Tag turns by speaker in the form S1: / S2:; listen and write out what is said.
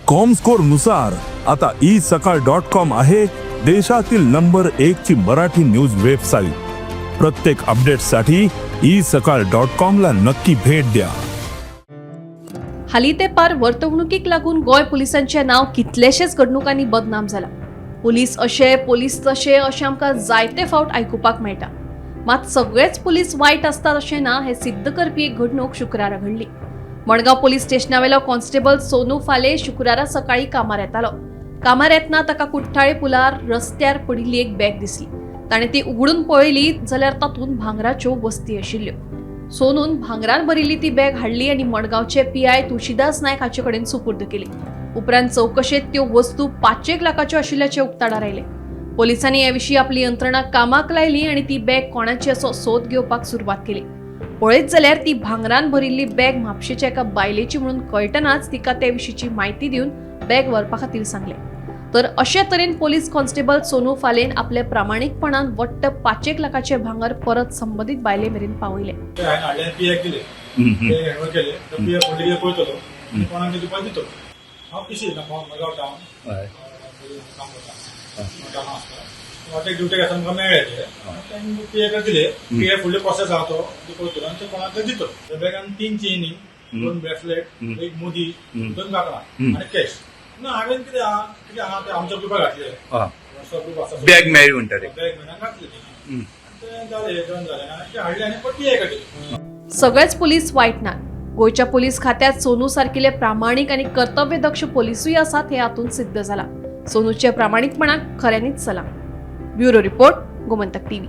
S1: Comscore नुसार आता isakal.com आहे देशातील नंबर 1 ची मराठी न्यूज वेबसाईट। प्रत्येक अपडेटसाठी isakal.com ला नक्की भेट द्या।
S2: हाली ते पार वर्तवणुकीक लागून गोय पुलिसांचे नाव कितलेशेच घडणुकांनी बदनाम जाला। पुलीस अशे पुलीस तशे अशें आमकां जायते फावट आयकुपाक मेळटा। मात सगळेच पुलीस वायट असतात अशें ना हे सिद्ध करपी एक घडणूक शुक्रारा घडली। मडगांव पुलीस स्टेशनावेलो कॉन्स्टेबल सोनू फाले शुक्रारा सकाळी कामार येतालो। कामार येतना ताका कुठ्ठाळे पुलार रस्त्यार पडिल्ली एक बॅग दिसली। ताणें ती उगडून पळयली जाल्यार तातूंत भांगराच्यो वस्ती आशिल्ल्यो। सोनून भांगरान भरिल्ली ती बॅग हाडली आनी मडगांवचे PI तुळशीदास नायक हाचे कडेन सुपूर्द केली। उपरांत चौकशेत त्यो वस्तू 5 लाखाच्यो आशिल्ल्याचे उक्ताडार आयले। पोलिसांनी हे विशीं आपली यंत्रणा कामाक लायली आनी ती बॅग कोणाची असो सोद घेवपाक सुरवात केली। पळयत जाल्यार ती भांगरान भरिल्ली बॅग म्हापशेच्या एका बायलेची म्हणून कळटनाच तिका ते विशींची म्हायती दिवन बॅग व्हरपा खातीर सांगले। तर अशे तरेन पोलीस कॉन्स्टेबल सोनू फालेन आपले प्रामाणीकपणान वट्ट 5 लाखाचे भांगर परत संबंधित बायले मेरेन पावयले।
S3: ड्युटी आमकां मेळ्ळे दिले फुडले प्रोसेस आहा तो कोणाक दितो। बॅगान 3 चेनी 2 ब्रेसलेट 1 मुदी 2 काकणां आनी कॅश। हांवें कितें आहा ते आमच्या ग्रुपाक घातले
S4: बॅग मेळ्ळी म्हणटाले
S3: बॅग मेळ्ळ्यान घातली ते जालें दोन जालें आनी ते हाडले आनी पट्टी हे केली।
S2: सगळेच पोलीस वायट नात। गोयच्या पोलीस खात्यात सोनू सारकिले प्रामाणीक आणि कर्तव्यदक्ष पोलिसूय आसात हे हातून सिद्ध जाला। सोनूचे प्रामाणिकपणाक खऱ्यांनीच सलाम। Bureau report, Gomantak TV।